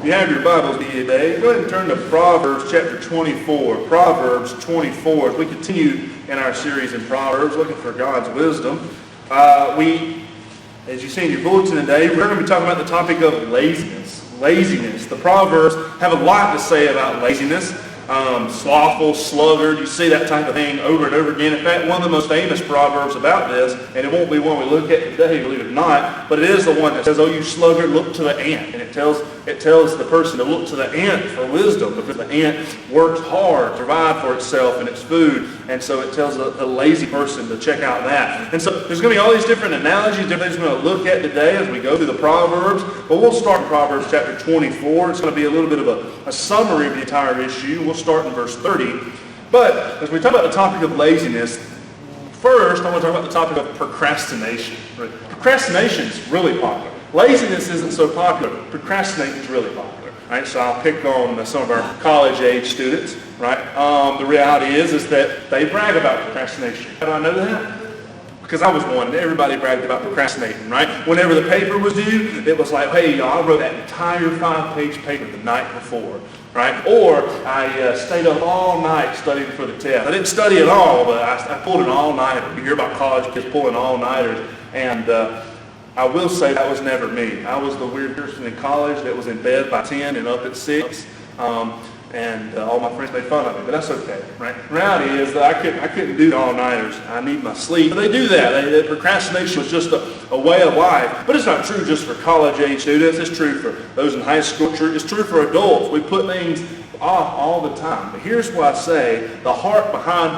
If you have your Bibles with you today, go ahead and turn to Proverbs chapter 24. Proverbs 24. As we continue in our series in Proverbs, looking for God's wisdom, as you see in your bulletin today, we're going to be talking about the topic of laziness. Laziness. The Proverbs have a lot to say about laziness. Slothful, sluggard, you see that type of thing over and over again. In fact, one of the most famous Proverbs about this, and it won't be one we look at today, believe it or not, but it is the one that says, "Oh, you sluggard, look to the ant." And it tells the person to look to the ant for wisdom, because the ant works hard to provide for itself and its food, and so it tells the lazy person to check out that. And so there's going to be all these different analogies, different things we're going to look at today as we go through the Proverbs, but we'll start in Proverbs chapter 24. It's going to be a little bit of a summary of the entire issue. We'll start in verse 30. But as we talk about the topic of laziness, first I want to talk about the topic of procrastination. Procrastination is really popular. Laziness isn't so popular. Procrastinating is really popular. Right? So I'll pick on some of our college-age students. Right? The reality is that they brag about procrastination. How do I know that? Because I was one, and everybody bragged about procrastinating, right? Whenever the paper was due, it was like, "Hey, y'all, I wrote that entire 5-page paper the night before," right? Or I stayed up all night studying for the test. I didn't study at all, but I pulled an all-nighter. You hear about college kids pulling all-nighters, and I will say that was never me. I was the weird person in college that was in bed by 10 and up at 6. And all my friends made fun of me, but that's okay, right? The reality is that I couldn't do all-nighters. I need my sleep. But they do that. Procrastination was just a way of life. But it's not true just for college-age students. It's true for those in high school. It's true for adults. We put things off all the time. But here's what I say. The heart behind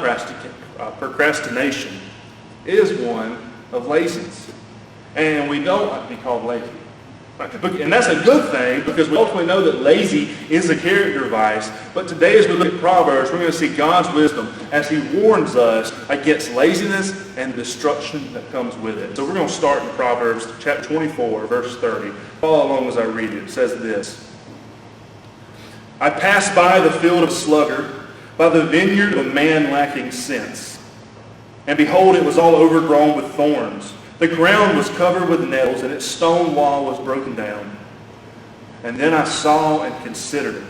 procrastination is one of laziness. And we don't like to be called lazy. And that's a good thing, because we ultimately know that lazy is a character vice. But today, as we look at Proverbs, we're going to see God's wisdom as he warns us against laziness and the destruction that comes with it. So we're going to start in Proverbs chapter 24, verse 30. Follow along as I read it. It says this: "I passed by the field of sluggard, by the vineyard of a man lacking sense. And behold, it was all overgrown with thorns. The ground was covered with nettles, and its stone wall was broken down. And then I saw and considered it.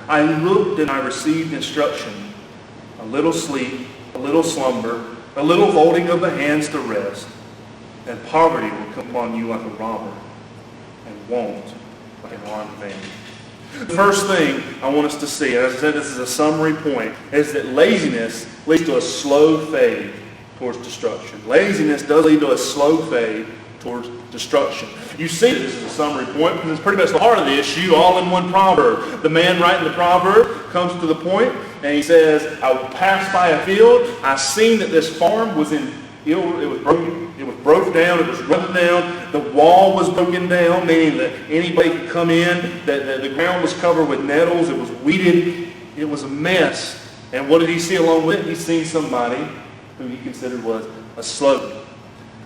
I looked and I received instruction. A little sleep, a little slumber, a little folding of the hands to rest. And poverty will come upon you like a robber, and want like an armed man." The first thing I want us to see, and as I said, this is a summary point, is that laziness leads to a slow fade towards destruction. Laziness does lead to a slow fade towards destruction. You see this is a summary point because it's pretty much the heart of the issue, all in one proverb. The man writing the proverb comes to the point and he says, "I passed by a field. I seen that this farm was it was broke down, it was run down, the wall was broken down, meaning that anybody could come in, that the ground was covered with nettles, it was weeded, it was a mess." And what did he see along with it? He seen somebody who he considered was a sluggard.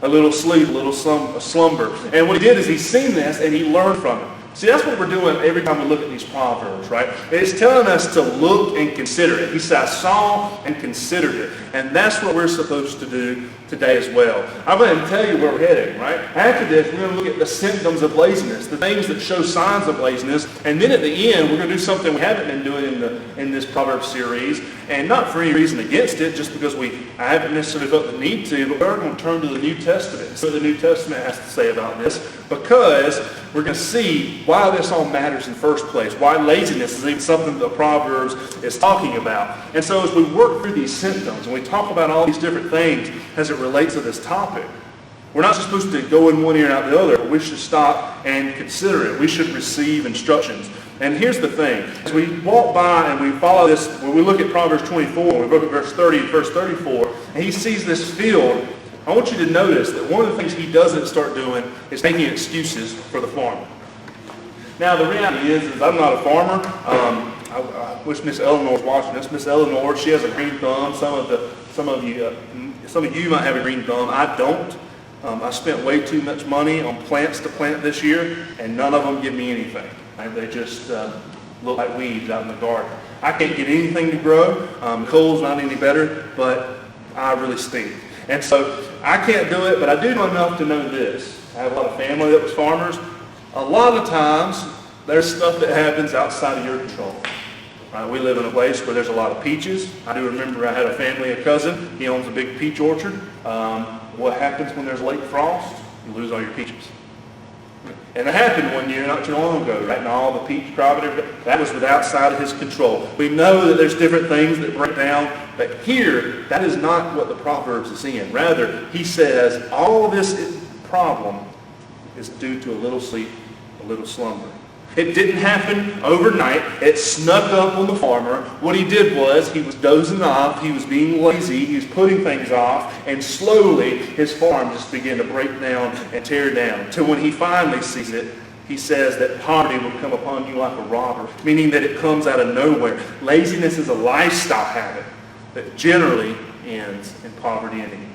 A little sleep, a little slumber. And what he did is he seen this and he learned from it. See, that's what we're doing every time we look at these Proverbs, right? It's telling us to look and consider it. He said, "I saw and considered it." And that's what we're supposed to do today as well. I'm going to tell you where we're heading, right? After this, we're going to look at the symptoms of laziness, the things that show signs of laziness. And then at the end, we're going to do something we haven't been doing in this Proverbs series. And not for any reason against it, just because I haven't necessarily felt the need to, but we're going to turn to the New Testament and see what the New Testament has to say about this, because we're going to see why this all matters in the first place, why laziness is even something that the Proverbs is talking about. And so as we work through these symptoms and we talk about all these different things as it relates to this topic, we're not supposed to go in one ear and out the other. We should stop and consider it. We should receive instructions. And here's the thing. As we walk by and we follow this, when we look at Proverbs 24, we look at verse 30 and verse 34, and he sees this field, I want you to notice that one of the things he doesn't start doing is making excuses for the farmer. Now, the reality is I'm not a farmer. I wish Miss Eleanor was watching this. Miss Eleanor, she has a green thumb. Some of you might have a green thumb. I don't. I spent way too much money on plants to plant this year, and none of them give me anything. Right? They just look like weeds out in the garden. I can't get anything to grow. Cole's not any better, but I really stink. And so I can't do it, but I do know enough to know this. I have a lot of family that was farmers. A lot of times There's stuff that happens outside of your control. Right? We live in a place where there's a lot of peaches. I do remember I had a family, a cousin. He owns a big peach orchard. What happens when there's late frost? You lose all your peaches. And it happened one year not too long ago, right? And all the peach crop and everything, that was outside of his control. We know that there's different things that break down, but here, that is not what the Proverbs is saying. Rather, he says, all of this problem is due to a little sleep, a little slumber. It didn't happen overnight. It snuck up on the farmer. What he did was he was dozing off. He was being lazy. He was putting things off. And slowly his farm just began to break down and tear down. Till when he finally sees it, he says that poverty will come upon you like a robber, meaning that it comes out of nowhere. Laziness is a lifestyle habit that generally ends in poverty and need.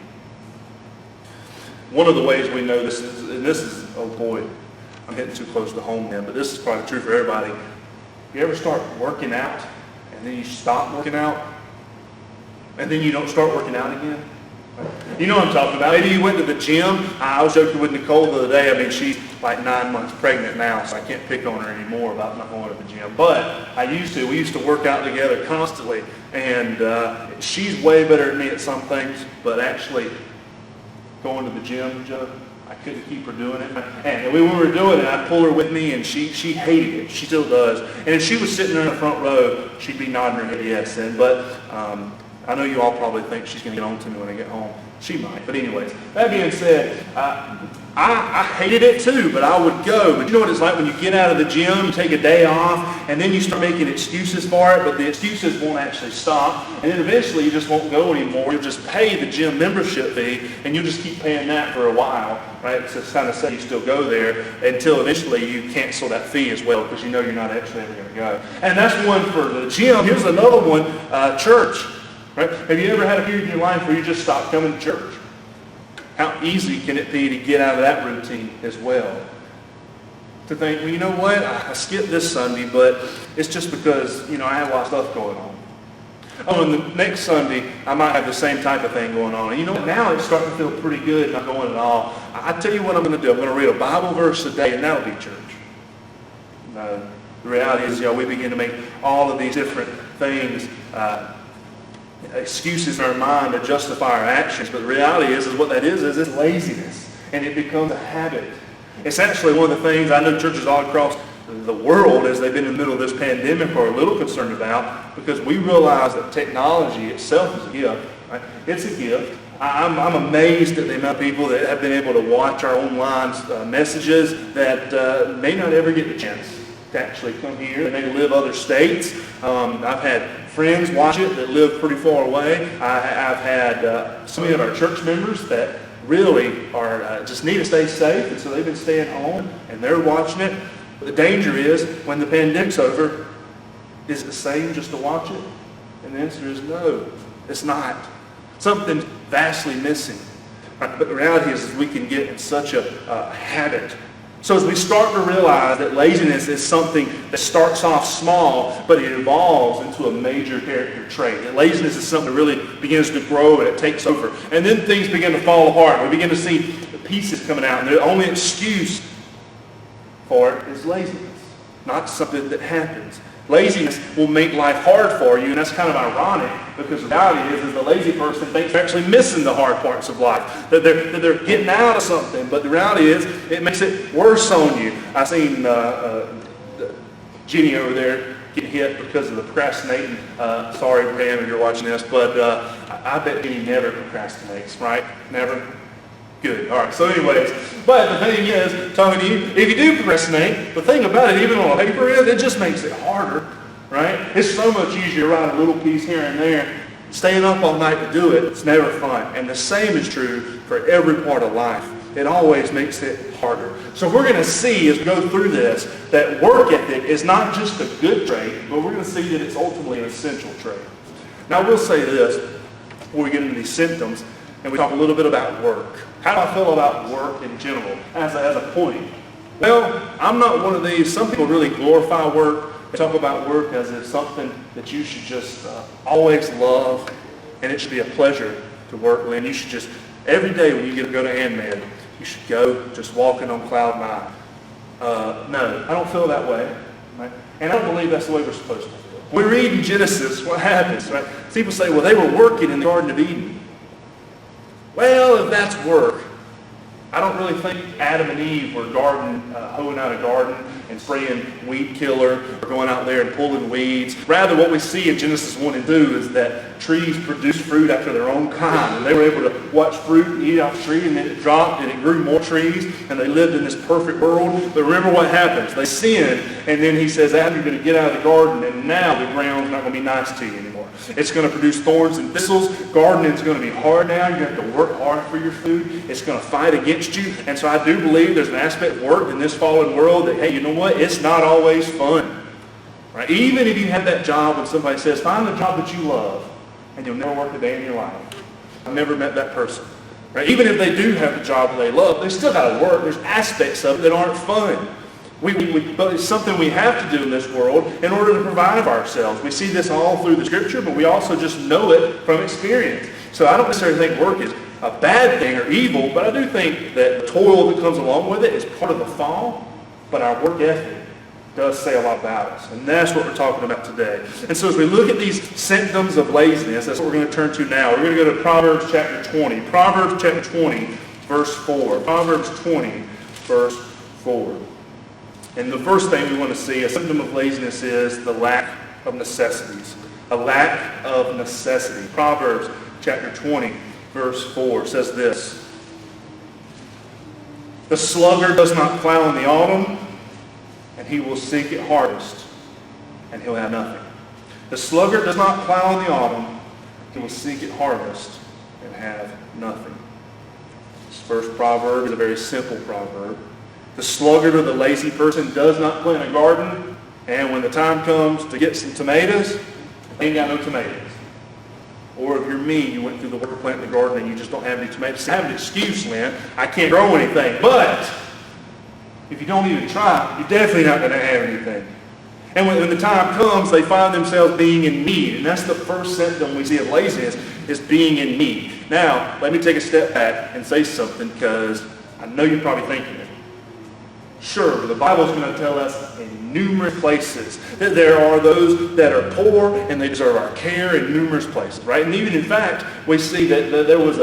One of the ways we know this is, and this is, oh boy, I'm hitting too close to home then, but this is probably true for everybody. You ever start working out, and then you stop working out, and then you don't start working out again? You know what I'm talking about. Maybe you went to the gym. I was joking with Nicole the other day. I mean, she's like 9 months pregnant now, so I can't pick on her anymore about not going to the gym. But I used to. We used to work out together constantly, and she's way better than me at some things, but actually going to the gym, I couldn't keep her doing it. And when we were doing it, I'd pull her with me, and she hated it. She still does. And if she was sitting there in the front row, she'd be nodding her head yes. But I know you all probably think she's going to get on to me when I get home. She might. But anyways, that being said, I hated it too, but I would go. But you know what it's like when you get out of the gym, you take a day off, and then you start making excuses for it, but the excuses won't actually stop. And then eventually you just won't go anymore. You'll just pay the gym membership fee, and you'll just keep paying that for a while, right? To kind of say you still go there until eventually you cancel that fee as well because you know you're not actually ever going to go. And that's one for the gym. Here's another one, church. Right? Have you ever had a period in your life where you just stopped coming to church? How easy can it be to get out of that routine as well? To think, well, you know what? I skipped this Sunday, but it's just because, I have a lot of stuff going on. Oh, and the next Sunday, I might have the same type of thing going on. And you know what? Now it's starting to feel pretty good, not going at all. I tell you what I'm going to do. I'm going to read a Bible verse a day, and that'll be church. No. The reality is, we begin to make all of these different things excuses in our mind to justify our actions, but the reality is what that is it's laziness, and it becomes a habit. It's actually one of the things I know churches all across the world, as they've been in the middle of this pandemic, are a little concerned about, because we realize that technology itself is a gift. Right? It's a gift. I'm amazed at the amount of people that have been able to watch our online messages that may not ever get the chance to actually come here. They may live other states. I've had friends watch it that live pretty far away. I've had some of our church members that really are just need to stay safe, and so they've been staying home and they're watching it. But the danger is when the pandemic's over, is it the same just to watch it? And the answer is no, it's not. Something's vastly missing. But the reality is we can get in such a habit. So as we start to realize that laziness is something that starts off small, but it evolves into a major character trait. That laziness is something that really begins to grow and it takes over. And then things begin to fall apart. We begin to see the pieces coming out. And the only excuse for it is laziness, not something that happens. Laziness will make life hard for you, and that's kind of ironic, because the reality is the lazy person thinks they're actually missing the hard parts of life, that they're getting out of something, but the reality is it makes it worse on you. I seen Jenny over there get hit because of the procrastinating. Sorry, Pam, if you're watching this, but I bet Jenny never procrastinates, right? Never? Good. All right. So anyways, but the thing is, talking to you, if you do procrastinate, the thing about it, even on paper, is it just makes it harder, right? It's so much easier to write a little piece here and there. Staying up all night to do it, it's never fun. And the same is true for every part of life. It always makes it harder. So we're going to see as we go through this that work ethic is not just a good trait, but we're going to see that it's ultimately an essential trait. Now I will say this before we get into these symptoms, and we talk a little bit about work. How do I feel about work in general as a point? Well, I'm not one of these. Some people really glorify work. They talk about work as if something that you should just always love, and it should be a pleasure to work with. You should just, every day when you get to go to AndMed, you should go just walking on cloud nine. No, I don't feel that way. Right? And I don't believe that's the way we're supposed to feel. When we read in Genesis, what happens? Right? People say, well, they were working in the Garden of Eden. Well, if that's work, I don't really think Adam and Eve were hoeing out a garden and spraying weed killer or going out there and pulling weeds. Rather, what we see in Genesis 1 and 2 is that trees produce fruit after their own kind. And they were able to watch fruit and eat off the tree, and then it dropped and it grew more trees, and they lived in this perfect world. But remember what happens. They sin, and then he says, Adam, you're going to get out of the garden, and now the ground's not going to be nice to you anymore. It's going to produce thorns and thistles. Gardening is going to be hard now. You're going to have to work hard for your food. It's going to fight against you. And so I do believe there's an aspect of work in this fallen world that, hey, you know what? It's not always fun. Right? Even if you have that job when somebody says, find a job that you love, and you'll never work a day in your life. I've never met that person. Right? Even if they do have the job that they love, they still got to work. There's aspects of it that aren't fun. But it's something we have to do in this world in order to provide for ourselves. We see this all through the Scripture, but we also just know it from experience. So I don't necessarily think work is a bad thing or evil, but I do think that the toil that comes along with it is part of the fall, but our work ethic does say a lot about us. And that's what we're talking about today. And so as we look at these symptoms of laziness, that's what we're going to turn to now. We're going to go to Proverbs chapter 20. Proverbs chapter 20, verse 4. Proverbs 20, verse 4. And the first thing we want to see, a symptom of laziness, is the lack of necessities. A lack of necessity. Proverbs chapter 20, verse 4 says this. The sluggard does not plow in the autumn, and he will seek at harvest, and he'll have nothing. The sluggard does not plow in the autumn, he will seek at harvest, and have nothing. This first proverb is a very simple proverb. The sluggard or the lazy person does not plant a garden, and when the time comes to get some tomatoes, they ain't got no tomatoes. Or if you're me, you went through the work of planting the garden and you just don't have any tomatoes. I have an excuse, Lynn. I can't grow anything. But if you don't even try, you're definitely not going to have anything. And when the time comes, they find themselves being in need. And that's the first symptom we see of laziness, is being in need. Now, let me take a step back and say something, because I know you're probably thinking it. Sure, the Bible's going to tell us in numerous places that there are those that are poor and they deserve our care in numerous places, right? And even in fact, we see that there was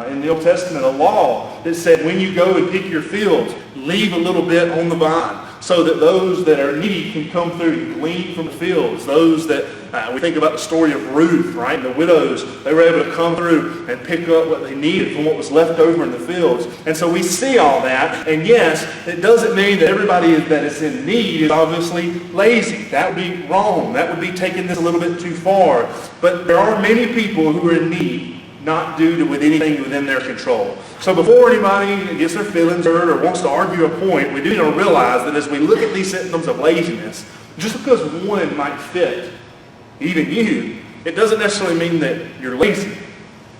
in the Old Testament a law that said when you go and pick your fields, leave a little bit on the vine so that those that are needy can come through and glean from the fields. Those that, we think about the story of Ruth, right? The widows, they were able to come through and pick up what they needed from what was left over in the fields. And so we see all that. And yes, it doesn't mean that everybody that is in need is obviously lazy. That would be wrong. That would be taking this a little bit too far. But there are many people who are in need, not due to with anything within their control. So before anybody gets their feelings hurt or wants to argue a point, we do need to realize that as we look at these symptoms of laziness, just because one might fit even you, it doesn't necessarily mean that you're lazy.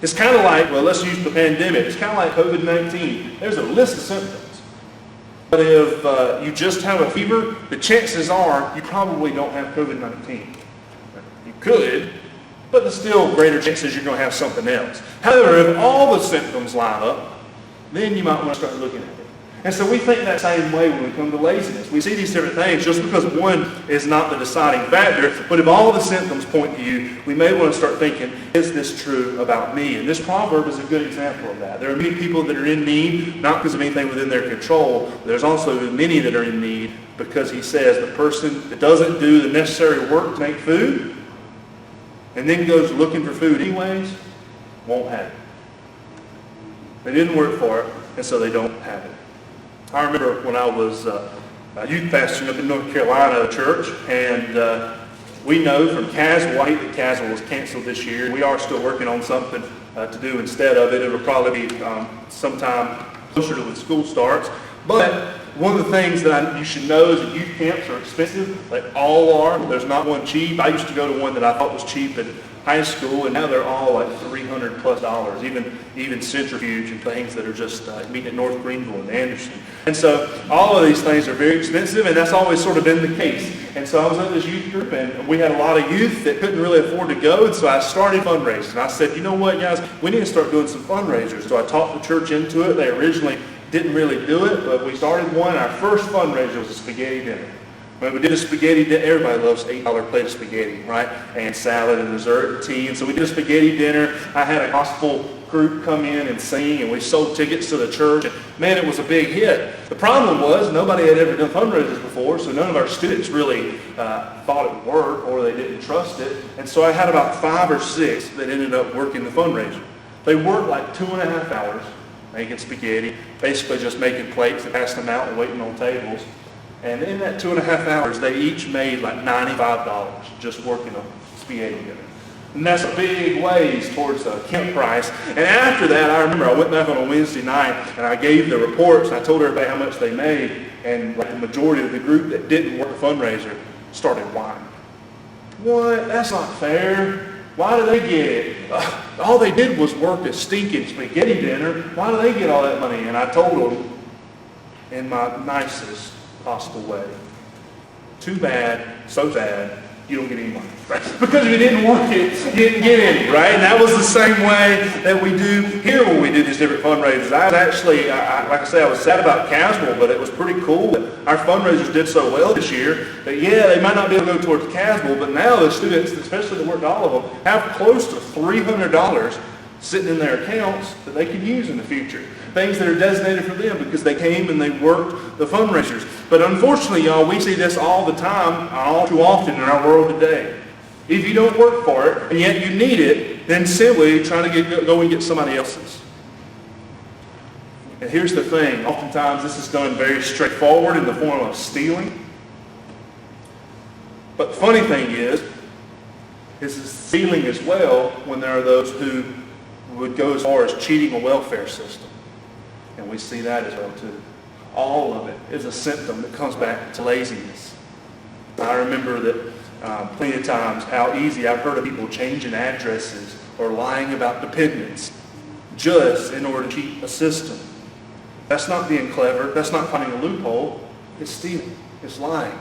It's kind of like, well, let's use the pandemic. It's kind of like COVID-19. There's a list of symptoms. But if you just have a fever, the chances are you probably don't have COVID-19. You could, but there's still greater chances you're going to have something else. However, if all the symptoms line up, then you might want to start looking at it. And so we think that same way when we come to laziness. We see these different things just because one is not the deciding factor, but if all the symptoms point to you, we may want to start thinking, is this true about me? And this proverb is a good example of that. There are many people that are in need, not because of anything within their control. There's also many that are in need because he says the person that doesn't do the necessary work to make food and then goes looking for food anyways, won't have it. They didn't work for it, and so they don't have it. I remember when I was youth pastoring up in North Carolina, a church, and we know from Caswell, I hate that Caswell was canceled this year. We are still working on something to do instead of it. It'll probably be sometime closer to when school starts. But one of the things that you should know is that youth camps are expensive. They all are. There's not one cheap. I used to go to one that I thought was cheap in high school, and now they're all like $300 plus, even centrifuge and things that are just meeting at North Greenville and Anderson. And so all of these things are very expensive, and that's always sort of been the case. And so I was in this youth group, and we had a lot of youth that couldn't really afford to go, and so I started fundraising. I said, you know what, guys, we need to start doing some fundraisers. So I talked the church into it. They originally didn't really do it, but we started one. Our first fundraiser was a spaghetti dinner. When we did a spaghetti dinner, everybody loves $8 plate of spaghetti, right? And salad and dessert and tea. And so we did a spaghetti dinner. I had a gospel group come in and sing, and we sold tickets to the church. And man, it was a big hit. The problem was nobody had ever done fundraisers before, so none of our students really thought it would work, or they didn't trust it. And so I had about 5 or 6 that ended up working the fundraiser. They worked like 2.5 hours making spaghetti, basically just making plates and passing them out and waiting on tables. And in that 2.5 hours, they each made like $95 just working a spaghetti dinner. And that's a big ways towards the camp price. And after that, I remember I went back on a Wednesday night and I gave the reports. And I told everybody how much they made. And like the majority of the group that didn't work the fundraiser started whining. What? That's not fair. Why do they get it? All they did was work a stinking spaghetti dinner. Why do they get all that money? And I told them in my nicest possible way, too bad, so sad, you don't get any money. Right? Because if you didn't work it, you didn't get any, right? And that was the same way that we do here when we do these different fundraisers. I was actually, like I say, I was sad about Caswell, but it was pretty cool that our fundraisers did so well this year that, yeah, they might not be able to go towards Caswell, but now the students, especially that worked all of them, have close to $300 sitting in their accounts that they can use in the future. Things that are designated for them because they came and they worked the fundraisers. But unfortunately, y'all, we see this all the time, all too often in our world today. If you don't work for it, and yet you need it, then simply trying to go and get somebody else's. And here's the thing. Oftentimes this is done very straightforward in the form of stealing. But the funny thing is stealing as well when there are those who would go as far as cheating a welfare system. And we see that as well too. All of it is a symptom that comes back to laziness. I remember that plenty of times how easy I've heard of people changing addresses or lying about dependents just in order to cheat a system. That's not being clever. That's not finding a loophole. It's stealing. It's lying.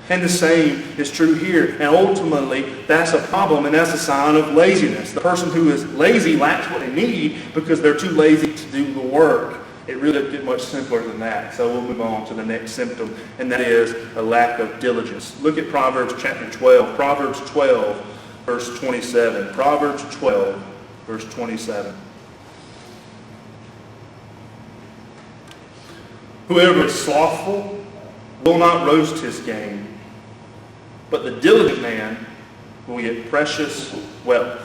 And the same is true here. And ultimately, that's a problem, and that's a sign of laziness. The person who is lazy lacks what they need because they're too lazy to do the work. It really doesn't get much simpler than that. So we'll move on to the next symptom, and that is a lack of diligence. Look at Proverbs chapter 12. Proverbs 12, verse 27. Proverbs 12, verse 27. Whoever is slothful will not roast his game, but the diligent man will get precious wealth.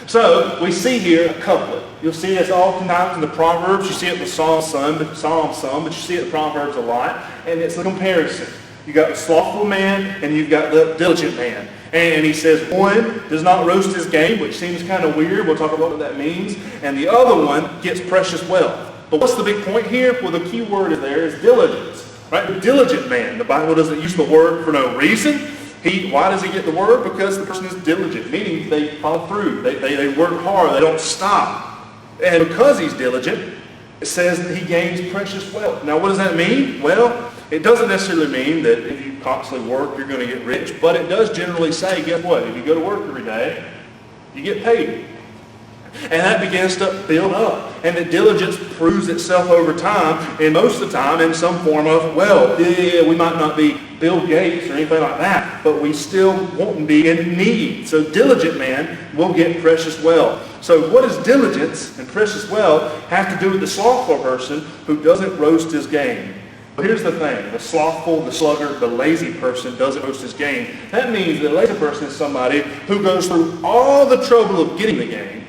So we see here a couplet. You'll see this oftentimes in the Proverbs. You see it in the Psalm some, but you see it in Proverbs a lot. And it's a comparison. You got the slothful man and you've got the diligent man. And he says one does not roast his game, which seems kind of weird. We'll talk about what that means. And the other one gets precious wealth. But what's the big point here? Well, the key word there is diligence. Right? The diligent man. The Bible doesn't use the word for no reason. Why does he get the word? Because the person is diligent, meaning they follow through. They work hard. They don't stop. And because he's diligent, it says that he gains precious wealth. Now, what does that mean? Well, it doesn't necessarily mean that if you constantly work, you're going to get rich. But it does generally say, guess what? If you go to work every day, you get paid. And that begins to build up. And the diligence proves itself over time, and most of the time in some form of wealth. Yeah, we might not be Bill Gates or anything like that, but we still won't be in need. So diligent man will get precious wealth. So what does diligence and precious wealth have to do with the slothful person who doesn't roast his game? But here's the thing. The slothful, the sluggard, the lazy person doesn't roast his game. That means the lazy person is somebody who goes through all the trouble of getting the game,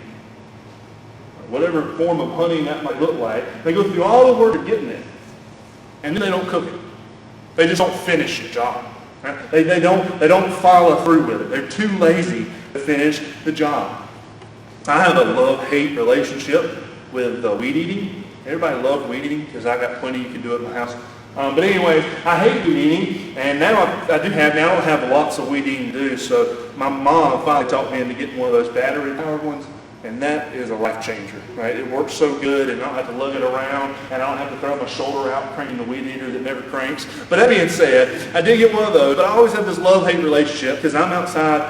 whatever form of hunting that might look like. They go through all the work of getting it, and then they don't cook it. They just don't finish the job. Right? They don't follow through with it. They're too lazy to finish the job. I have a love-hate relationship with weed eating. Everybody loves weed eating because I got plenty you can do at my house. But anyways, I hate weed eating, and now I don't have lots of weed eating to do. So my mom finally talked me into getting one of those battery-powered ones. And that is a life changer, right? It works so good, and I don't have to lug it around, and I don't have to throw my shoulder out cranking the weed eater that never cranks. But that being said, I did get one of those, but I always have this love-hate relationship because I'm outside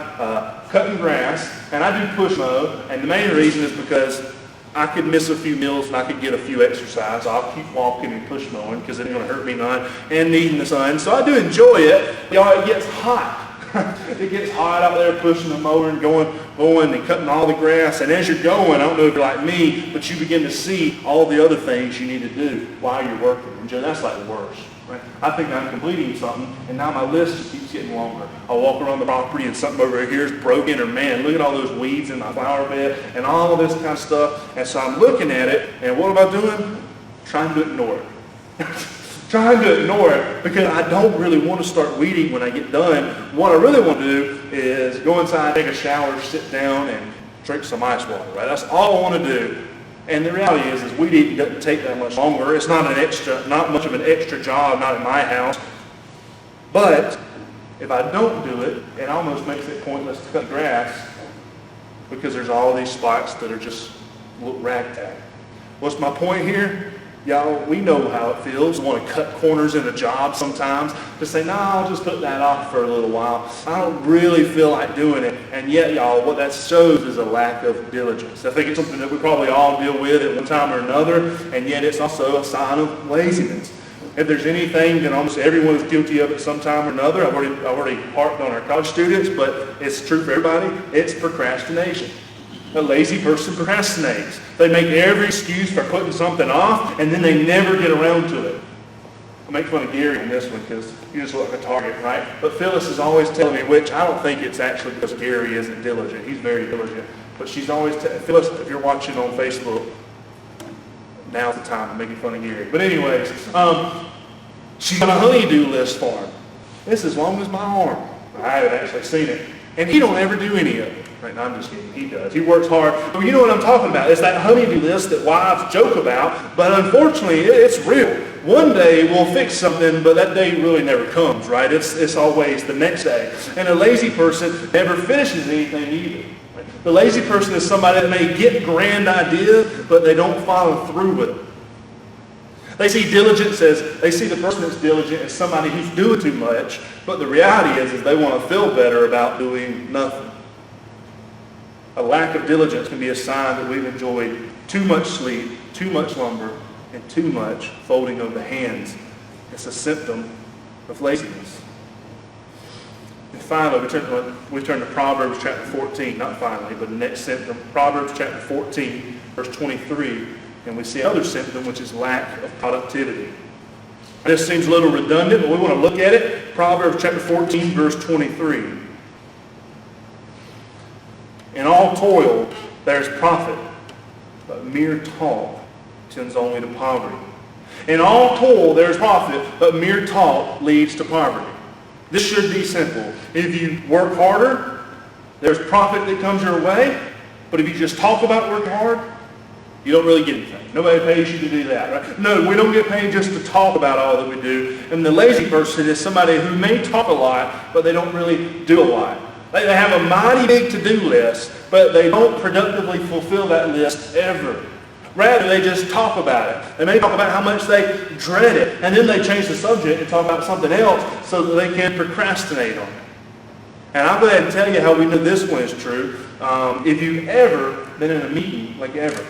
cutting grass, and I do push mow, and the main reason is because I could miss a few meals and I could get a few exercise. I'll keep walking and push mowing because it ain't going to hurt me none, and needing the sun. So I do enjoy it. Y'all, it gets hot. It gets hot out there pushing the mower and going and cutting all the grass. And as you're going, I don't know if you're like me, but you begin to see all the other things you need to do while you're working. And that's like the worst. Right? I think I'm completing something, and now my list just keeps getting longer. I'll walk around the property and something over here is broken, or man, look at all those weeds in my flower bed and all of this kind of stuff. And so I'm looking at it, and what am I doing? Trying to ignore it. Trying to ignore it because I don't really want to start weeding when I get done. What I really want to do is go inside, take a shower, sit down, and drink some ice water. Right? That's all I want to do. And the reality is weed eating doesn't take that much longer. It's not much of an extra job, not in my house. But if I don't do it, it almost makes it pointless to cut grass because there's all these spots that are just look ragtag. What's my point here? Y'all, we know how it feels. We want to cut corners in a job sometimes. To say, no, I'll just put that off for a little while. I don't really feel like doing it. And yet, y'all, what that shows is a lack of diligence. I think it's something that we probably all deal with at one time or another. And yet it's also a sign of laziness. If there's anything, then almost everyone is guilty of it sometime or another. I've already harped on our college students, but it's true for everybody. It's procrastination. A lazy person procrastinates. They make every excuse for putting something off, and then they never get around to it. I make fun of Gary in this one because you just look like a target, right? But Phyllis is always telling me, which I don't think it's actually because Gary isn't diligent. He's very diligent. But she's always Phyllis, if you're watching on Facebook, now's the time I'm making fun of Gary. But anyways, she's got a honey-do list for him. It's as long as my arm. I haven't actually seen it. And he don't ever do any of it. Right, no, I'm just kidding. He does. He works hard. But you know what I'm talking about. It's that honey-do list that wives joke about. But unfortunately, it's real. One day we'll fix something, but that day really never comes, right? It's always the next day. And a lazy person never finishes anything either. Right? The lazy person is somebody that may get grand ideas, but they don't follow through with it. They see the person that's diligent as somebody who's doing too much, but the reality is they want to feel better about doing nothing. A lack of diligence can be a sign that we've enjoyed too much sleep, too much lumber, and too much folding of the hands. It's a symptom of laziness. And finally, we turn to Proverbs chapter 14, not finally, but the next symptom. Proverbs chapter 14, verse 23. And we see another symptom, which is lack of productivity. This seems a little redundant, but we want to look at it. Proverbs chapter 14, verse 23. In all toil there is profit, but mere talk tends only to poverty. In all toil there is profit, but mere talk leads to poverty. This should be simple. If you work harder, there's profit that comes your way. But if you just talk about working hard, you don't really get anything. Nobody pays you to do that, right? No, we don't get paid just to talk about all that we do. And the lazy person is somebody who may talk a lot, but they don't really do a lot. They have a mighty big to-do list, but they don't productively fulfill that list ever. Rather, they just talk about it. They may talk about how much they dread it, and then they change the subject and talk about something else so that they can procrastinate on it. And I'll go ahead and tell you how we know this one is true. If you've ever been in a meeting, like ever,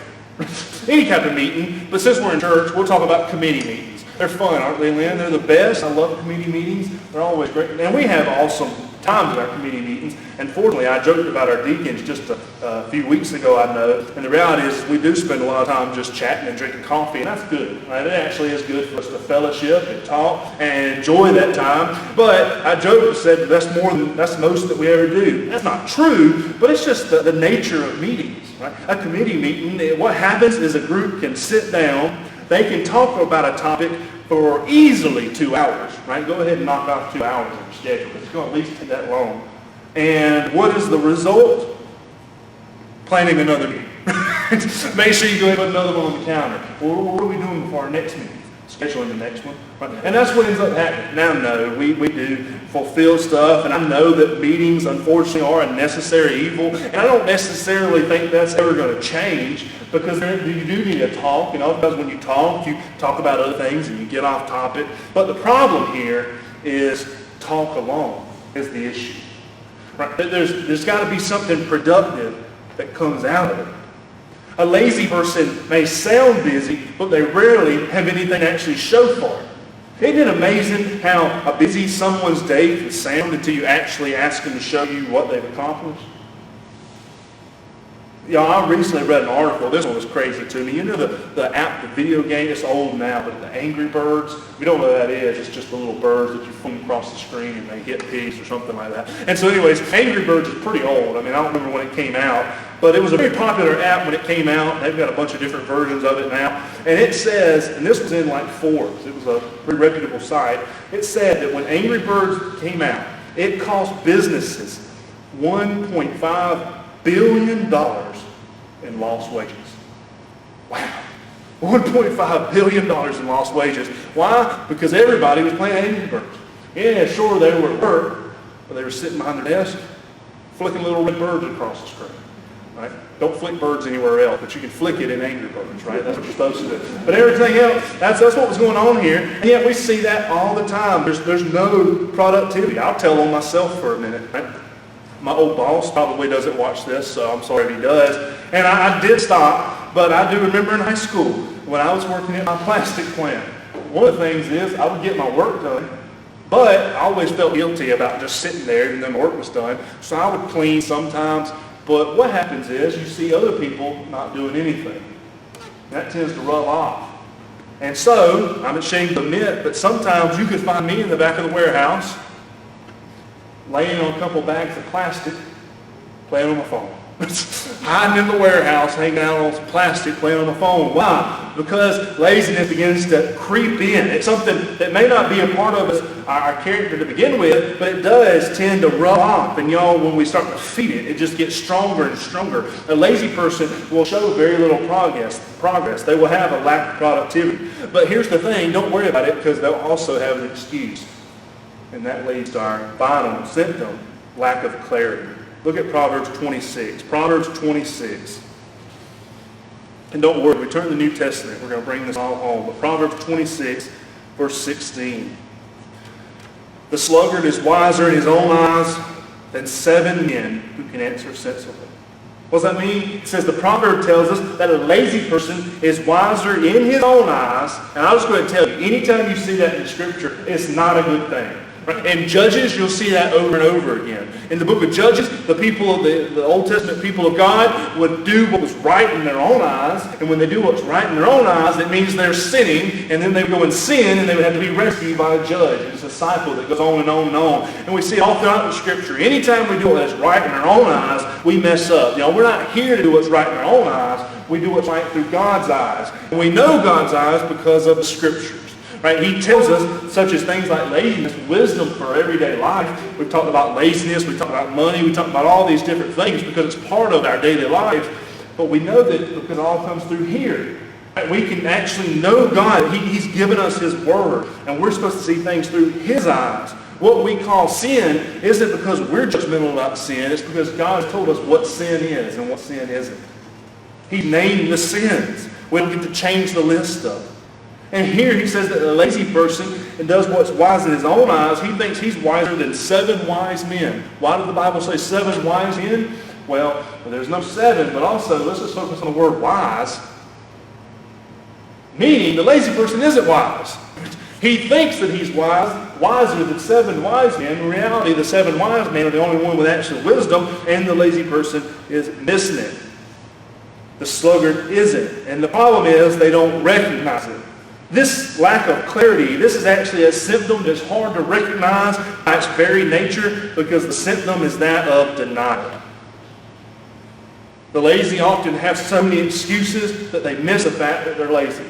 any type of meeting, but since we're in church, we'll talk about committee meetings. They're fun, aren't they, Lynn? They're the best. I love committee meetings. They're always great. And we have awesome times in our committee meetings. And fortunately, I joked about our deacons just a few weeks ago, I know. And the reality is we do spend a lot of time just chatting and drinking coffee, and that's good. Right? It actually is good for us to fellowship and talk and enjoy that time. But I joked and said that's most that we ever do. That's not true, but it's just the nature of meetings. Right? A committee meeting, what happens is a group can sit down, they can talk about a topic for easily 2 hours, right? Go ahead and knock off 2 hours in your schedule. It's going to at least take that long. And what is the result? Planning another meeting. Make sure you go ahead and put another one on the calendar. Well, what are we doing before our next meeting? Scheduling the next one. Right? And that's what ends up happening. Now, no, we do fulfill stuff, and I know that meetings, unfortunately, are a necessary evil, and I don't necessarily think that's ever going to change, because you do need to talk, because when you talk about other things, and you get off topic. But the problem here is talk alone is the issue. Right? There's got to be something productive that comes out of it. A lazy person may sound busy, but they rarely have anything to actually show for it. Isn't it amazing how a busy someone's day can sound until you actually ask them to show you what they've accomplished? I recently read an article. This one was crazy to me. You know the app, the video game, it's old now, but the Angry Birds, we don't know what that is. It's just the little birds that you fling across the screen and they hit pigs or something like that. And so anyways, Angry Birds is pretty old. I mean, I don't remember when it came out, but it was a very popular app when it came out. They've got a bunch of different versions of it now. And it says, and this was in like Forbes, it was a very reputable site, it said that when Angry Birds came out, it cost businesses $1.5 billion in lost wages. Wow. $1.5 billion in lost wages. Why? Because everybody was playing Angry Birds. Yeah, sure, they were at work, but they were sitting behind their desk, flicking little red birds across the screen. Right? Don't flick birds anywhere else, but you can flick it in Angry Birds, right? That's what you're supposed to do. But everything else, that's what was going on here. And yet we see that all the time. There's no productivity. I'll tell on myself for a minute. Right? My old boss probably doesn't watch this, so I'm sorry if he does. And I did stop, but I do remember in high school when I was working at my plastic plant. One of the things is I would get my work done, but I always felt guilty about just sitting there and then the work was done. So I would clean sometimes, but what happens is you see other people not doing anything. That tends to rub off. And so, I'm ashamed to admit, but sometimes you could find me in the back of the warehouse laying on a couple bags of plastic, playing on my phone. Hiding in the warehouse, hanging out on some plastic, playing on the phone. Why? Because laziness begins to creep in. It's something that may not be a part of our character to begin with, but it does tend to rub off. And y'all, when we start to feed it, it just gets stronger and stronger. A lazy person will show very little progress. They will have a lack of productivity. But here's the thing, don't worry about it because they'll also have an excuse. And that leads to our final symptom, lack of clarity. Look at Proverbs 26. Proverbs 26. And don't worry, we turn to the New Testament. We're going to bring this all home. But Proverbs 26, verse 16. The sluggard is wiser in his own eyes than 7 men who can answer sensibly. What does that mean? It says the proverb tells us that a lazy person is wiser in his own eyes. And I'm just going to tell you, anytime you see that in Scripture, it's not a good thing. Right? In Judges, you'll see that over and over again. In the book of Judges, the people of the Old Testament people of God would do what was right in their own eyes. And when they do what's right in their own eyes, it means they're sinning. And then they would go and sin, and they would have to be rescued by a judge. It's a cycle that goes on and on and on. And we see it all throughout the Scripture. Anytime we do what is right in our own eyes, we mess up. We're not here to do what's right in our own eyes. We do what's right through God's eyes. And we know God's eyes because of the Scriptures. Right? He tells us such as things like laziness, wisdom for everyday life. We've talked about laziness, we've talked about money, we've talked about all these different things because it's part of our daily lives. But we know that because it all comes through here. Right? We can actually know God. He's given us His Word. And we're supposed to see things through His eyes. What we call sin isn't because we're judgmental about sin. It's because God has told us what sin is and what sin isn't. He named the sins. We don't get to change the list of them. And here he says that a lazy person does what's wise in his own eyes. He thinks he's wiser than 7 wise men. Why did the Bible say 7 wise men? Well, there's no 7, but also let's just focus on the word wise. Meaning the lazy person isn't wise. He thinks that he's wiser than 7 wise men. In reality, the 7 wise men are the only one with actual wisdom, and the lazy person is missing it. The sluggard isn't. And the problem is they don't recognize it. This lack of clarity, this is actually a symptom that's hard to recognize by its very nature because the symptom is that of denial. The lazy often have so many excuses that they miss the fact that they're lazy.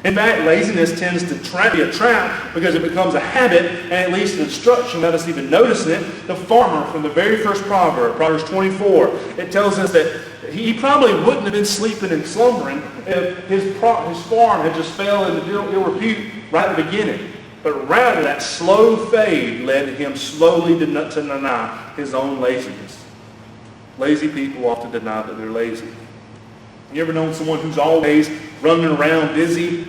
In fact, laziness tends to be a trap because it becomes a habit and it leads to destruction without us even noticing it. The farmer from the very first proverb, Proverbs 24, it tells us that he probably wouldn't have been sleeping and slumbering if his farm had just fell into ill repute right at the beginning. But rather, that slow fade led him slowly to deny his own laziness. Lazy people often deny that they're lazy. You ever known someone who's always running around busy,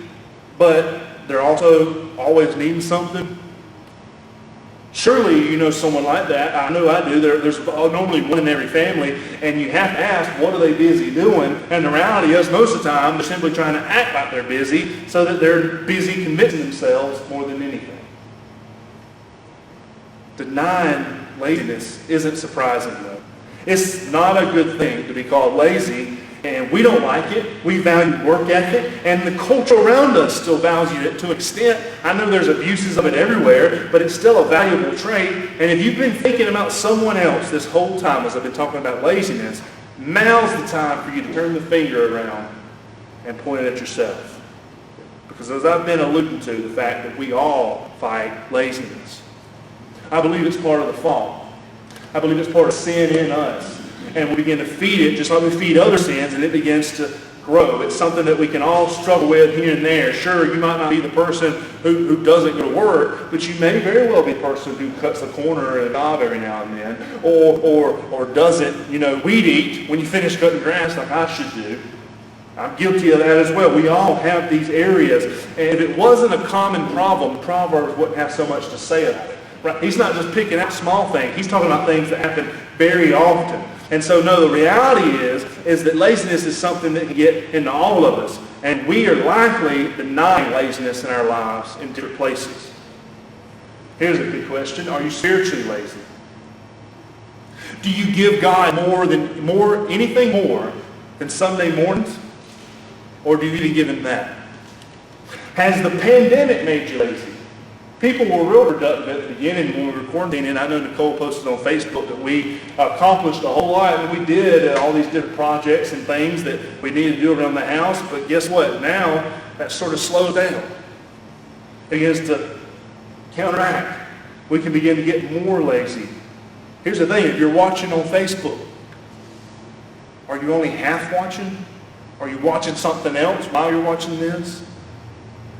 but they're also always needing something? Surely you know someone like that. I know I do. There's normally one in every family, and you have to ask, what are they busy doing? And the reality is, most of the time, they're simply trying to act like they're busy so that they're busy convincing themselves more than anything. Denying laziness isn't surprising, though. It's not a good thing to be called lazy, and we don't like it. We value work ethic, and the culture around us still values it to an extent. I know there's abuses of it everywhere, but it's still a valuable trait. And if you've been thinking about someone else this whole time as I've been talking about laziness, now's the time for you to turn the finger around and point it at yourself. Because as I've been alluding to, the fact that we all fight laziness. I believe it's part of the fall. I believe it's part of sin in us. And we begin to feed it just like we feed other sins, and it begins to grow. It's something that we can all struggle with here and there. Sure, you might not be the person who doesn't go to work, but you may very well be the person who cuts the corner at a job every now and then, or doesn't, weed eat when you finish cutting grass like I should do. I'm guilty of that as well. We all have these areas. And if it wasn't a common problem, Proverbs wouldn't have so much to say about it. Right? He's not just picking out small things. He's talking about things that happen very often. And so, no, the reality is that laziness is something that can get into all of us. And we are likely denying laziness in our lives in different places. Here's a good question. Are you spiritually lazy? Do you give God anything more than Sunday mornings? Or do you even give Him that? Has the pandemic made you lazy? People were real productive at the beginning when we were quarantining. I know Nicole posted on Facebook that we accomplished a whole lot, and we did all these different projects and things that we needed to do around the house. But guess what? Now that sort of slows down. It begins to counteract. We can begin to get more lazy. Here's the thing. If you're watching on Facebook, are you only half watching? Are you watching something else while you're watching this?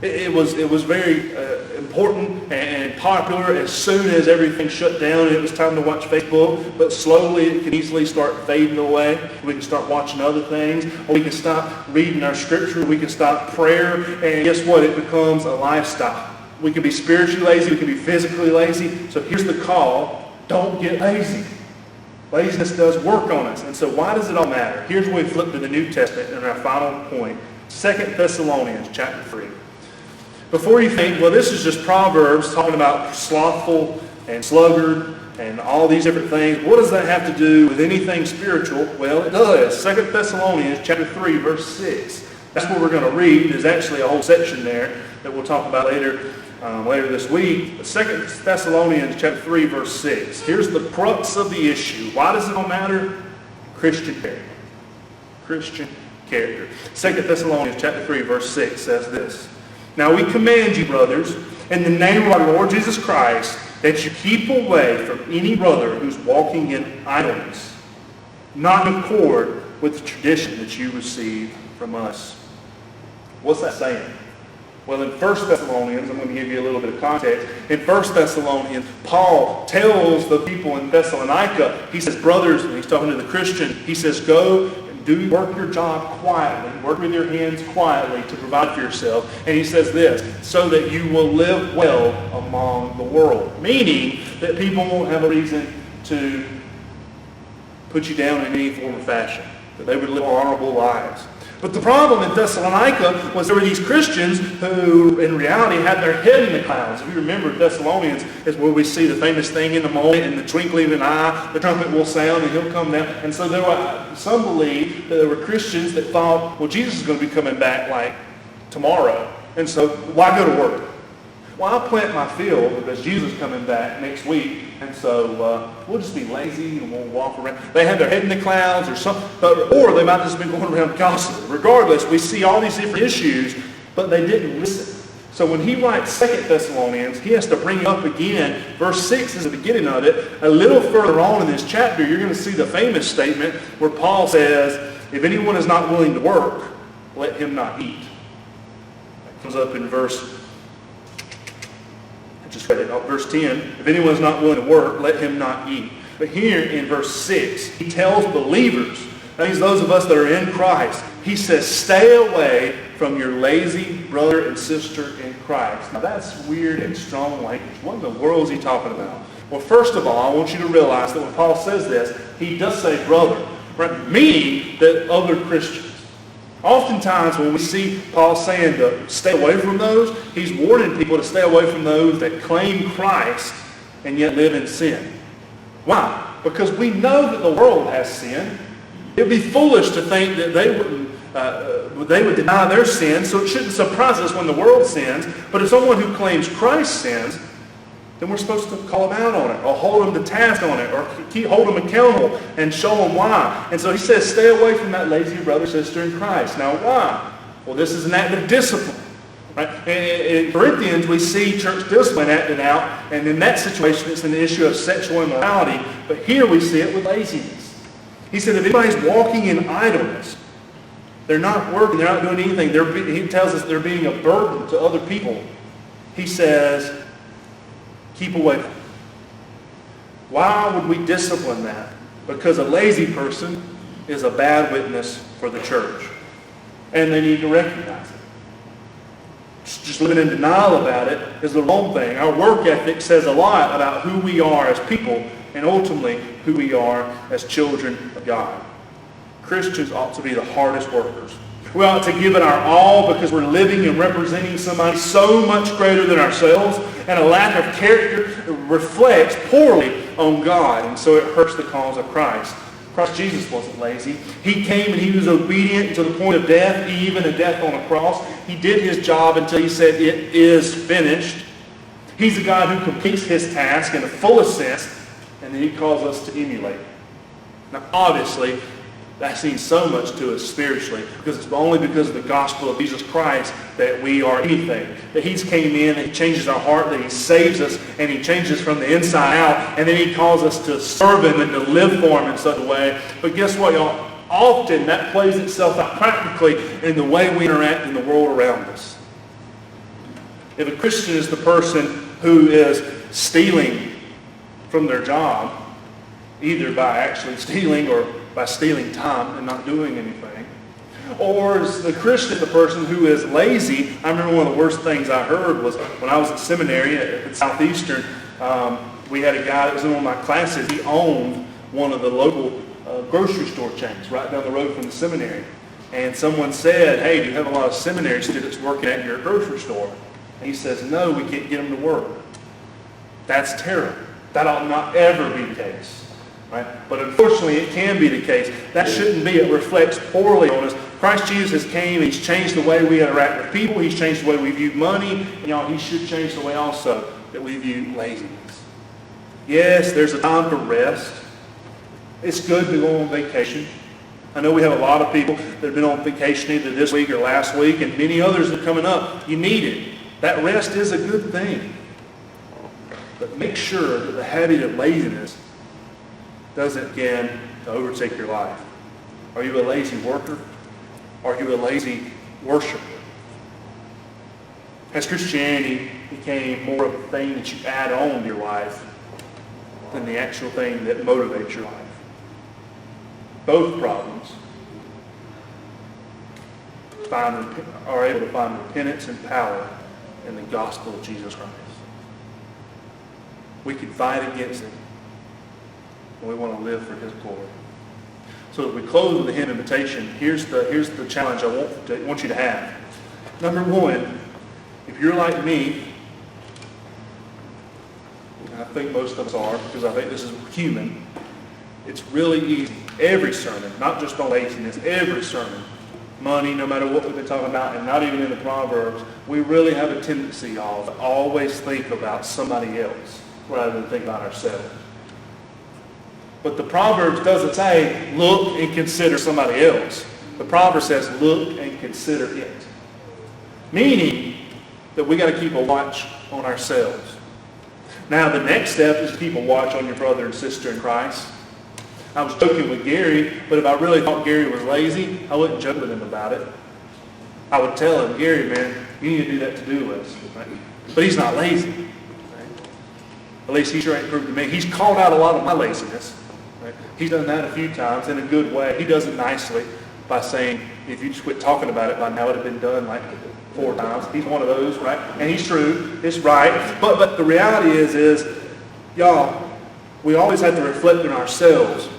It was very important and popular as soon as everything shut down and it was time to watch Facebook, but slowly it can easily start fading away. We can start watching other things, or we can stop reading our scripture, we can stop prayer, and guess what? It becomes a lifestyle. We can be spiritually lazy, we can be physically lazy. So here's the call: don't get lazy. Laziness does work on us. And so why does it all matter? Here's where we flip to the New Testament in our final point. 2 Thessalonians chapter 3. Before you think, well, this is just Proverbs talking about slothful and sluggard and all these different things. What does that have to do with anything spiritual? Well, it does. 2 Thessalonians chapter 3, verse 6. That's what we're going to read. There's actually a whole section there that we'll talk about later this week. 2 Thessalonians chapter 3, verse 6. Here's the crux of the issue. Why does it all matter? Christian character. Christian character. 2 Thessalonians chapter 3, verse 6 says this. Now we command you, brothers, in the name of our Lord Jesus Christ, that you keep away from any brother who's walking in idleness, not in accord with the tradition that you received from us. What's that saying? Well, in 1 Thessalonians, I'm going to give you a little bit of context. In 1 Thessalonians, Paul tells the people in Thessalonica, he says, brothers, and he's talking to the Christian, he says, go and work your job quietly. Work with your hands quietly to provide for yourself. And he says this, so that you will live well among the world. Meaning that people won't have a reason to put you down in any form or fashion. That they would live honorable lives. But the problem in Thessalonica was there were these Christians who, in reality, had their head in the clouds. If you remember, Thessalonians is where we see the famous thing in the moment, in the twinkling of an eye, the trumpet will sound and he'll come down. And so there were some believe that there were Christians that thought, well, Jesus is going to be coming back like tomorrow. And so why go to work? Well, I'll plant my field because Jesus is coming back next week. And so we'll just be lazy and we'll walk around. They had their head in the clouds or something, or they might have just been going around gossiping. Regardless, we see all these different issues, but they didn't listen. So when he writes 2 Thessalonians, he has to bring it up again. Verse 6 is the beginning of it. A little further on in this chapter, you're going to see the famous statement where Paul says, if anyone is not willing to work, let him not eat. That comes up in verse 10, if anyone is not willing to work, let him not eat. But here in verse 6, he tells believers, That means those of us that are in Christ. He says, stay away from your lazy brother and sister in Christ. Now that's weird and strong language. What in the world is he talking about? Well, first of all, I want you to realize that when Paul says this, he does say brother, right? Meaning that other Christians. Oftentimes when we see Paul saying to stay away from those, he's warning people to stay away from those that claim Christ and yet live in sin. Why? Because we know that the world has sin. It would be foolish to think that they would deny their sin, so it shouldn't surprise us when the world sins. But if someone who claims Christ sins, then we're supposed to call them out on it, or hold them to task on it, or hold them accountable and show them why. And so he says, stay away from that lazy brother, sister in Christ. Now why? Well, this is an act of discipline. Right? In Corinthians, we see church discipline acted out, and in that situation, it's an issue of sexual immorality. But here we see it with laziness. He said, if anybody's walking in idleness, they're not working, they're not doing anything. He tells us they're being a burden to other people. He says, keep away from it. Why would we discipline that? Because a lazy person is a bad witness for the church. And they need to recognize it. Just living in denial about it is the wrong thing. Our work ethic says a lot about who we are as people and ultimately who we are as children of God. Christians ought to be the hardest workers. We ought to give it our all because we're living and representing somebody so much greater than ourselves, and a lack of character reflects poorly on God, and so it hurts the cause of Christ. Christ Jesus wasn't lazy. He came and he was obedient to the point of death, even a death on a cross. He did his job until he said, it is finished. He's a God who completes his task in the fullest sense, and then he calls us to emulate. Now, obviously, that means so much to us spiritually, because it's only because of the gospel of Jesus Christ that we are anything. That he's came in and he changes our heart, that he saves us, and he changes from the inside out, and then he calls us to serve him and to live for him in such a way. But guess what, y'all? Often that plays itself out practically in the way we interact in the world around us. If a Christian is the person who is stealing from their job, either by actually stealing or by stealing time and not doing anything, or is the Christian the person who is lazy? I remember one of the worst things I heard was when I was at seminary at Southeastern, we had a guy that was in one of my classes. He owned one of the local grocery store chains right down the road from the seminary. And someone said, hey, do you have a lot of seminary students working at your grocery store? And he says, no, we can't get them to work. That's terrible. That ought not ever be the case. Right? But unfortunately, it can be the case. That shouldn't be. It reflects poorly on us. Christ Jesus came. He's changed the way we interact with people. He's changed the way we view money. And y'all, he should change the way also that we view laziness. Yes, there's a time for rest. It's good to go on vacation. I know we have a lot of people that have been on vacation either this week or last week, and many others are coming up. You need it. That rest is a good thing. But make sure that the habit of laziness doesn't begin to overtake your life. Are you a lazy worker? Are you a lazy worshiper? Has Christianity became more of a thing that you add on to your life than the actual thing that motivates your life? Both problems are able to find repentance and power in the gospel of Jesus Christ. We can fight against it, and we want to live for his glory. So as we close with the hymn invitation, here's the challenge I want you to have. Number one, if you're like me, and I think most of us are, because I think this is human, it's really easy. Every sermon, not just on laziness, every sermon, money, no matter what we've been talking about, and not even in the Proverbs, we really have a tendency, y'all, to always think about somebody else rather than think about ourselves. But the Proverbs doesn't say, look and consider somebody else. The Proverbs says, look and consider it. Meaning that we got to keep a watch on ourselves. Now, the next step is to keep a watch on your brother and sister in Christ. I was joking with Gary, but if I really thought Gary was lazy, I wouldn't joke with him about it. I would tell him, Gary, man, you need to do that to-do list. Right? But he's not lazy. Right? At least he sure ain't proved to me. He's called out a lot of my laziness. Right? He's done that a few times in a good way. He does it nicely by saying, if you just quit talking about it by now, it would have been done like 4 times. He's one of those, right? And he's true. It's right. But the reality is, y'all, we always have to reflect on ourselves,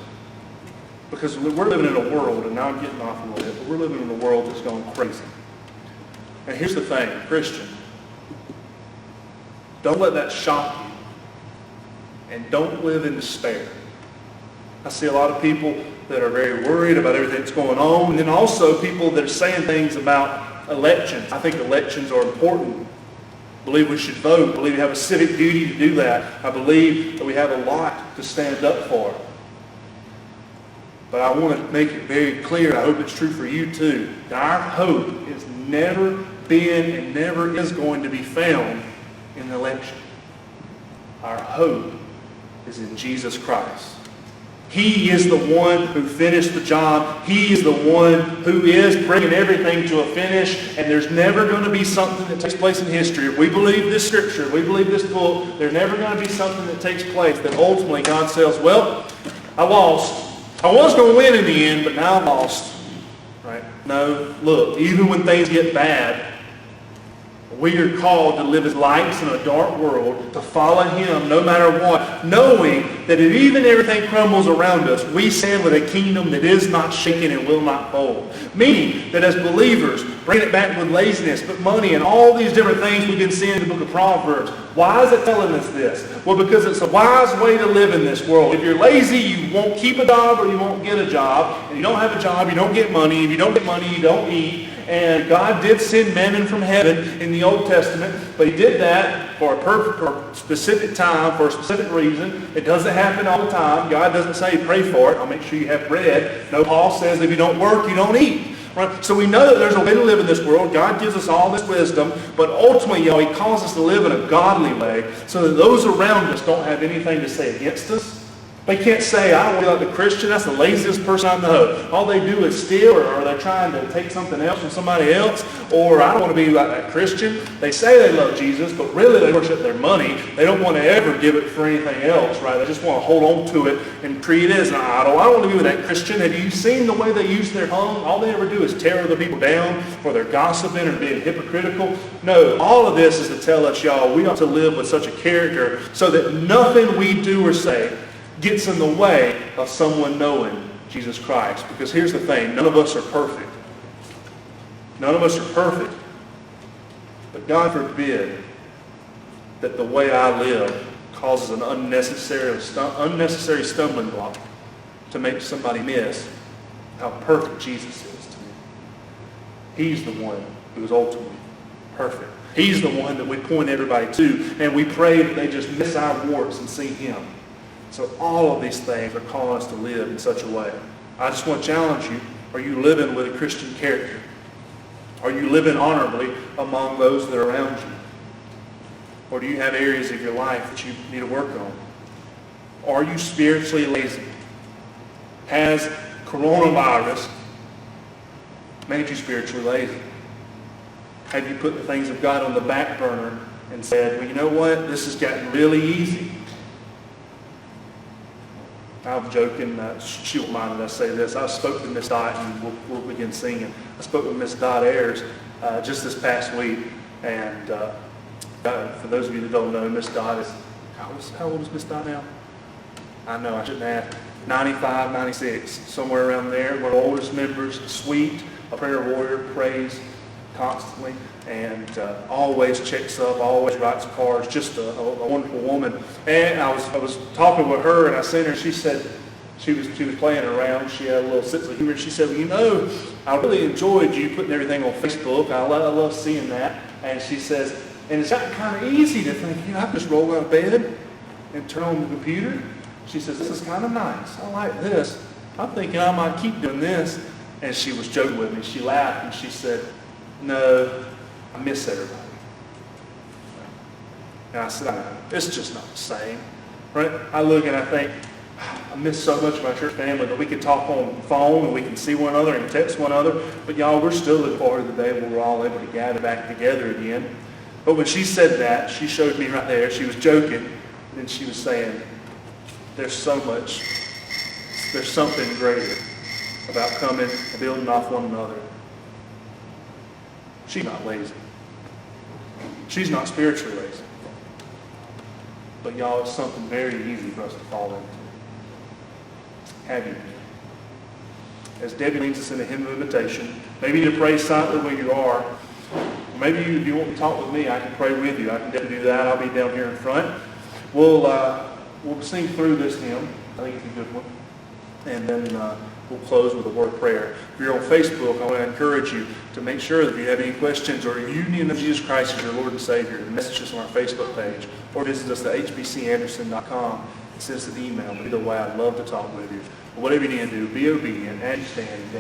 because we're living in a world, and now I'm getting off a little bit, but we're living in a world that's going crazy. And here's the thing, Christian, don't let that shock you, and don't live in despair. I see a lot of people that are very worried about everything that's going on, and then also people that are saying things about elections. I think elections are important. I believe we should vote. I believe we have a civic duty to do that. I believe that we have a lot to stand up for. But I want to make it very clear, I hope it's true for you too, that our hope has never been and never is going to be found in the election. Our hope is in Jesus Christ. He is the one who finished the job. He is the one who is bringing everything to a finish. And there's never going to be something that takes place in history. If we believe this scripture, if we believe this book, there's never going to be something that takes place that ultimately God says, well, I lost. I was going to win in the end, but now I lost. Right? No, look, even when things get bad, we are called to live as lights in a dark world, to follow Him no matter what, knowing that if even everything crumbles around us, we stand with a kingdom that is not shaken and will not fold. Meaning that as believers, bring it back with laziness, but money, and all these different things we've been seeing in the book of Proverbs. Why is it telling us this? Well, because it's a wise way to live in this world. If you're lazy, you won't keep a job or you won't get a job. If you don't have a job, you don't get money. If you don't get money, you don't eat. And God did send manna from heaven in the Old Testament, but He did that for a specific time, for a specific reason. It doesn't happen all the time. God doesn't say pray for it. I'll make sure you have bread. No, Paul says if you don't work, you don't eat. Right? So we know that there's a way to live in this world. God gives us all this wisdom, but ultimately, He calls us to live in a godly way so that those around us don't have anything to say against us. They can't say, I don't want to be like the Christian. That's the laziest person I know. All they do is steal, or they're trying to take something else from somebody else. Or I don't want to be like that Christian. They say they love Jesus, but really they worship their money. They don't want to ever give it for anything else, right? They just want to hold on to it and treat it as an idol. I don't want to be with that Christian. Have you seen the way they use their tongue? All they ever do is tear other people down, or they're gossiping or being hypocritical. No, all of this is to tell us, y'all, we ought to live with such a character so that nothing we do or say gets in the way of someone knowing Jesus Christ. Because here's the thing, none of us are perfect. None of us are perfect. But God forbid that the way I live causes an unnecessary stumbling block to make somebody miss how perfect Jesus is to me. He's the one who is ultimately perfect. He's the one that we point everybody to, and we pray that they just miss our warts and see Him. So all of these things are calling us to live in such a way. I just want to challenge you. Are you living with a Christian character? Are you living honorably among those that are around you? Or do you have areas of your life that you need to work on? Are you spiritually lazy? Has coronavirus made you spiritually lazy? Have you put the things of God on the back burner and said, well, you know what? This has gotten really easy. I'm joking. She won't mind that I say this. I spoke to Miss Dot, and we'll begin singing. I spoke with Miss Dot Ayers just this past week. And for those of you that don't know, Miss Dot is, how old is Miss Dot now? I know, I shouldn't ask. 95, 96, somewhere around there. One of the oldest members, sweet, a prayer warrior, prays constantly, and always checks up, always writes cards, just a wonderful woman. And I was talking with her, and I seen her, she said, she was playing around, she had a little sense of humor, she said, well, you know, I really enjoyed you putting everything on Facebook, I love seeing that. And she says, and it's gotten kind of easy to think, I can just roll out of bed and turn on the computer. She says, this is kind of nice, I like this, I'm thinking I might keep doing this. And she was joking with me, she laughed, and she said, no, I miss everybody. And I said, it's just not the same. Right? I look and I think, I miss so much of my church family that we can talk on the phone and we can see one another and text one another. But y'all, we're still looking forward to the day when we're all able to gather back together again. But when she said that, she showed me right there, she was joking, and she was saying, there's so much There's something greater about coming and building off one another. She's not lazy. She's not spiritually lazy. But y'all, it's something very easy for us to fall into. Have you been? As Debbie leads us in a hymn of invitation, maybe to pray silently where you are. Maybe if you want to talk with me, I can pray with you. I can definitely do that. I'll be down here in front. We'll sing through this hymn. I think it's a good one. And then we'll close with a word of prayer. If you're on Facebook, I want to encourage you to make sure that if you have any questions or you need to know Jesus Christ as your Lord and Savior, message us on our Facebook page or visit us at hbcanderson.com and send us an email. But either way, I'd love to talk with you. But whatever you need to do, be obedient as you stand and